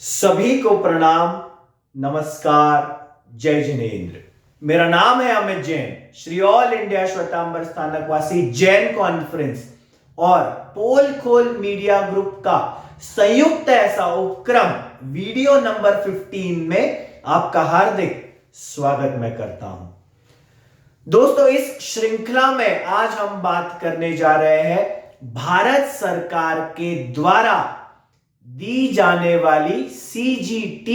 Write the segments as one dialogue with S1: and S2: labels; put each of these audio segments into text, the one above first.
S1: सभी को प्रणाम, नमस्कार, जय जिनेन्द्र। मेरा नाम है Amit Jain, Shri all India Shwetambar Sthanakvasi Jain conference और पोल खोल मीडिया ग्रुप का संयुक्त ऐसा उपक्रम वीडियो नंबर 15 में आपका हार्दिक स्वागत मैं करता हूं। दोस्तों, इस श्रृंखला में आज हम बात करने जा रहे हैं भारत सरकार के द्वारा दी जाने वाली CGT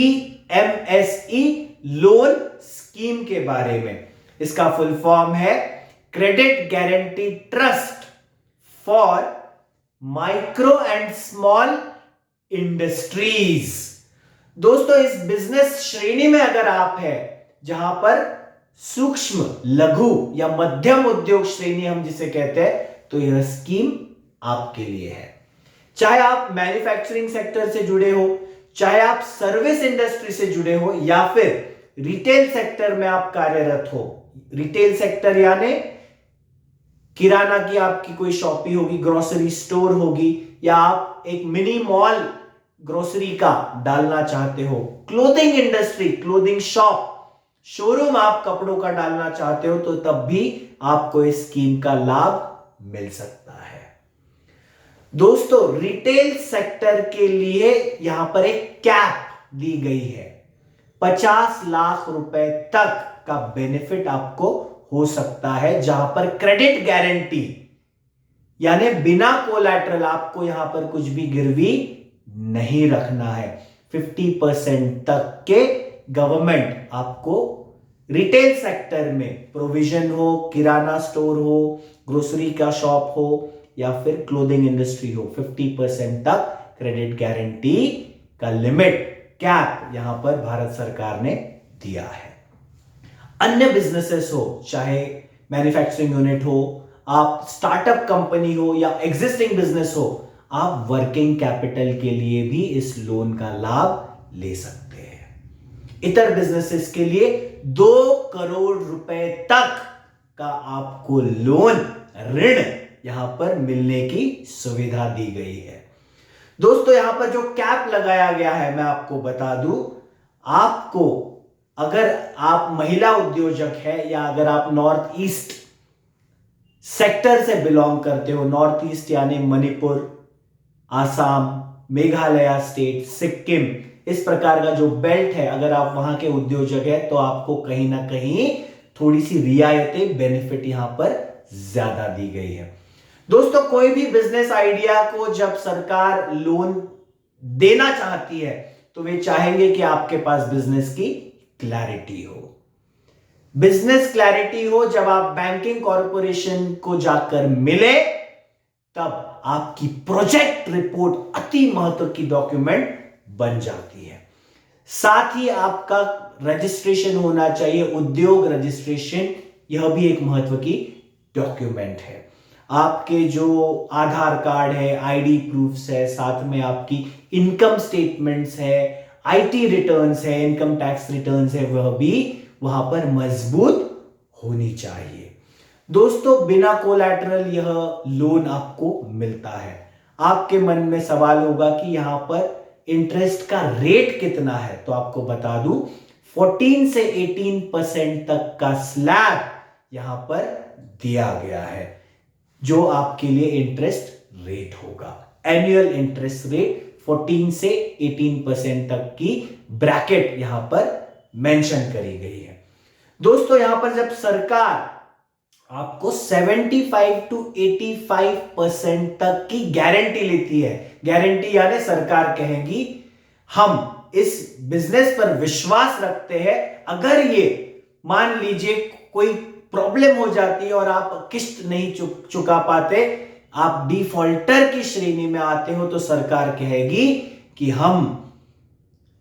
S1: MSE लोन स्कीम के बारे में। इसका फुल फॉर्म है credit guarantee trust for micro and small industries. दोस्तों, इस बिजनेस श्रेणी में अगर आप हैं जहां पर सूक्ष्म, लघु या मध्यम उद्योग श्रेणी हम जिसे कहते हैं, तो यह स्कीम आपके लिए है। चाहे आप मैन्युफैक्चरिंग सेक्टर से जुड़े हो, चाहे आप सर्विस इंडस्ट्री से जुड़े हो, या फिर रिटेल सेक्टर में आप कार्यरत हो। रिटेल सेक्टर यानी किराना की आपकी कोई शॉपी होगी, ग्रोसरी स्टोर होगी, या आप एक मिनी मॉल ग्रोसरी का डालना चाहते हो। Clothing industry, clothing shop, showroom आप कपड़ों का डालना चाहते हो, तो तब भी आपको इस स्कीम का लाभ मिल सकता है। दोस्तों, रिटेल सेक्टर के लिए यहां पर एक कैप दी गई है। 50 लाख रुपए तक का बेनिफिट आपको हो सकता है, जहां पर क्रेडिट गारंटी यानी बिना कोलैटरल आपको यहां पर कुछ भी गिरवी नहीं रखना है। 50% तक के गवर्नमेंट आपको रिटेल सेक्टर में प्रोविजन हो, किराना स्टोर हो, ग्रोसरी का शॉप हो या फिर क्लोथिंग इंडस्ट्री हो, 50% तक क्रेडिट गारंटी का लिमिट, कैप यहां पर भारत सरकार ने दिया है। अन्य बिजनेसेस हो, चाहे मैन्युफैक्चरिंग यूनिट हो, आप स्टार्टअप कंपनी हो या एग्जिस्टिंग बिजनेस हो, आप वर्किंग कैपिटल के लिए भी इस लोन का लाभ ले सकते हैं। इतर बिजनेसेस के लिए 2 करोड़ रुपए तक का आपको लोन, ऋण यहां पर मिलने की सुविधा दी गई है। दोस्तों, यहां पर जो कैप लगाया गया है, मैं आपको बता दूं, आपको अगर आप महिला उद्योजक है या अगर आप नॉर्थ ईस्ट सेक्टर से बिलोंग करते हो, नॉर्थ ईस्ट यानी मणिपुर, आसाम, मेघालय स्टेट, सिक्किम, इस प्रकार का जो बेल्ट है, अगर आप वहां के उद्योजक है तो आपको कहीं ना कहीं थोड़ी सी रियायतें, बेनिफिट यहां पर ज्यादा दी गई है। दोस्तों, कोई भी बिजनेस आइडिया को जब सरकार लोन देना चाहती है तो वे चाहेंगे कि आपके पास बिजनेस की क्लैरिटी हो। बिजनेस क्लैरिटी हो, जब आप बैंकिंग कॉरपोरेशन को जाकर मिले तब आपकी प्रोजेक्ट रिपोर्ट अति महत्व की डॉक्यूमेंट बन जाती है। साथ ही आपका रजिस्ट्रेशन होना चाहिए, उद्योग रजिस्ट्रेशन, यह भी एक महत्व की डॉक्यूमेंट है। आपके जो आधार कार्ड है, आईडी प्रूफ्स है, साथ में आपकी इनकम स्टेटमेंट्स है, आईटी रिटर्न्स है, इनकम टैक्स रिटर्न्स है, वह भी वहां पर मजबूत होनी चाहिए। दोस्तों, बिना कोलैटरल यह लोन आपको मिलता है। आपके मन में सवाल होगा कि यहां पर इंटरेस्ट का रेट कितना है, तो आपको बता दूं 14 से 18% तक का स्लैब यहां पर दिया गया है, जो आपके लिए इंटरेस्ट रेट होगा। एनुअल इंटरेस्ट रेट 14 से 18% तक की ब्रैकेट यहां पर मेंशन करी गई है। दोस्तों, यहां पर जब सरकार आपको 75 to 85% तक की गारंटी लेती है, गारंटी यानी सरकार कहेगी हम इस बिजनेस पर विश्वास रखते हैं, अगर ये मान लीजिए कोई प्रॉब्लम हो जाती है और आप किस्त नहीं चुका पाते, आप डिफॉल्टर की श्रेणी में आते हो, तो सरकार कहेगी कि हम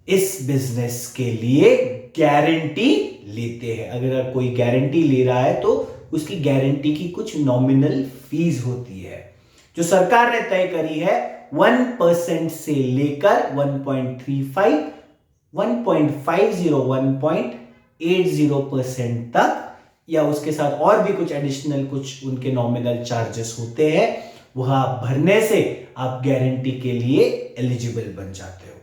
S1: इस बिजनेस के लिए गारंटी लेते हैं। अगर कोई गारंटी ले रहा है तो उसकी गारंटी की कुछ नॉमिनल फीस होती है, जो सरकार ने तय करी है 1% से लेकर 1.35, 1.50, 1.80% तक, या उसके साथ और भी कुछ एडिशनल कुछ उनके नॉमिनल चार्जेस होते हैं, वह भरने से आप गारंटी के लिए एलिजिबल बन जाते हो।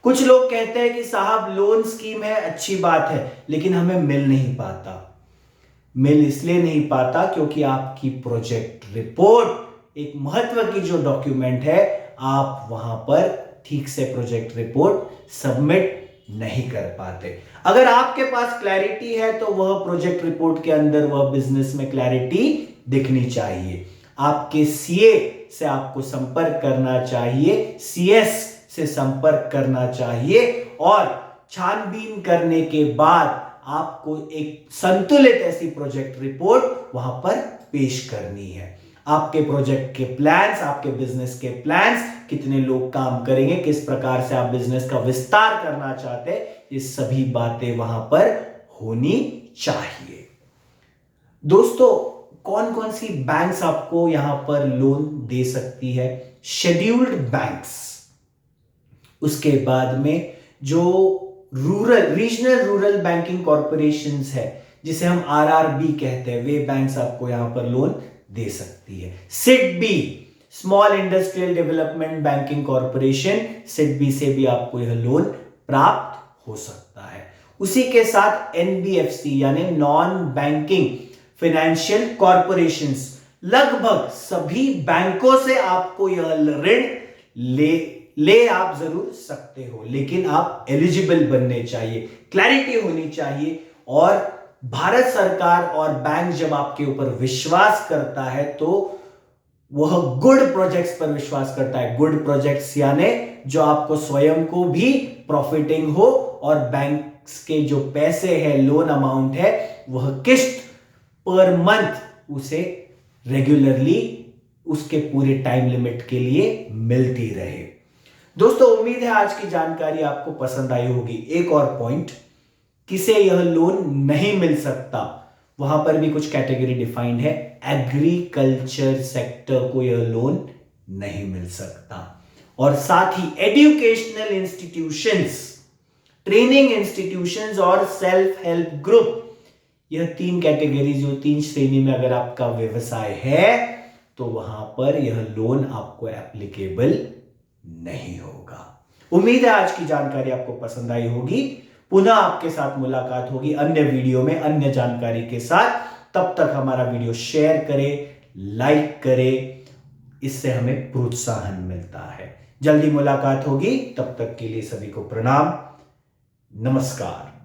S1: कुछ लोग कहते हैं कि साहब लोन स्कीम है, अच्छी बात है, लेकिन हमें मिल नहीं पाता। मिल इसलिए नहीं पाता क्योंकि आपकी प्रोजेक्ट रिपोर्ट, एक महत्व की जो डॉक्यूमेंट है, आप वहां पर ठीक से प्रोजेक्ट रिपोर्ट सबमिट नहीं कर पाते। अगर आपके पास क्लैरिटी है तो वह प्रोजेक्ट रिपोर्ट के अंदर, वह बिजनेस में क्लैरिटी दिखनी चाहिए। आपके सीए से आपको संपर्क करना चाहिए, सीएस से संपर्क करना चाहिए और छानबीन करने के बाद आपको एक संतुलित ऐसी प्रोजेक्ट रिपोर्ट वहां पर पेश करनी है। आपके प्रोजेक्ट के प्लान्स, आपके बिजनेस के प्लान्स, कितने लोग काम करेंगे, किस प्रकार से आप बिजनेस का विस्तार करना चाहते हैं, ये सभी बातें वहां पर होनी चाहिए। दोस्तों, कौन कौन सी बैंक्स आपको यहां पर लोन दे सकती है? शेड्यूल्ड बैंक्स, उसके बाद में जो रीजनल रूरल बैंकिंग कॉर्पोरेशंस है, जिसे हम आरआरबी कहते हैं, वे बैंक्स आपको यहां पर लोन दे सकती है। SIDBI, small industrial development banking corporation, SIDBI से भी आपको यह लोन प्राप्त हो सकता है। उसी के साथ एनबीएफसी यानी नॉन बैंकिंग फाइनेंशियल कॉर्पोरेशंस, लगभग सभी बैंकों से आपको यह ऋण ले आप जरूर सकते हो, लेकिन आप एलिजिबल बनने चाहिए, क्लैरिटी होनी चाहिए। और भारत सरकार और बैंक जब आपके ऊपर विश्वास करता है तो वह गुड प्रोजेक्ट्स पर विश्वास करता है। गुड प्रोजेक्ट्स यानी जो आपको स्वयं को भी प्रॉफिटिंग हो और बैंक के जो पैसे हैं, लोन अमाउंट है, वह किस्त पर मंथ उसे रेगुलरली उसके पूरे टाइम लिमिट के लिए मिलती रहे। दोस्तों, उम्मीद है आज की जानकारी आपको पसंद आई होगी। एक और पॉइंट, किसे यह लोन नहीं मिल सकता, वहां पर भी कुछ कैटेगरी डिफाइंड है। एग्रीकल्चर सेक्टर को यह लोन नहीं मिल सकता। और साथ ही एजुकेशनल इंस्टीट्यूशंस, ट्रेनिंग इंस्टीट्यूशंस और सेल्फ हेल्प ग्रुप, यह तीन कैटेगरीज, जो तीन श्रेणी में अगर आपका व्यवसाय है तो वहां पर यह लोन आपको एप्लीकेबल नहीं होगा। उम्मीद है आज की जानकारी आपको पसंद आई होगी। पुनः आपके साथ मुलाकात होगी अन्य वीडियो में अन्य जानकारी के साथ। तब तक हमारा वीडियो शेयर करें, लाइक करें, इससे हमें प्रोत्साहन मिलता है। जल्दी मुलाकात होगी, तब तक के लिए सभी को प्रणाम, नमस्कार।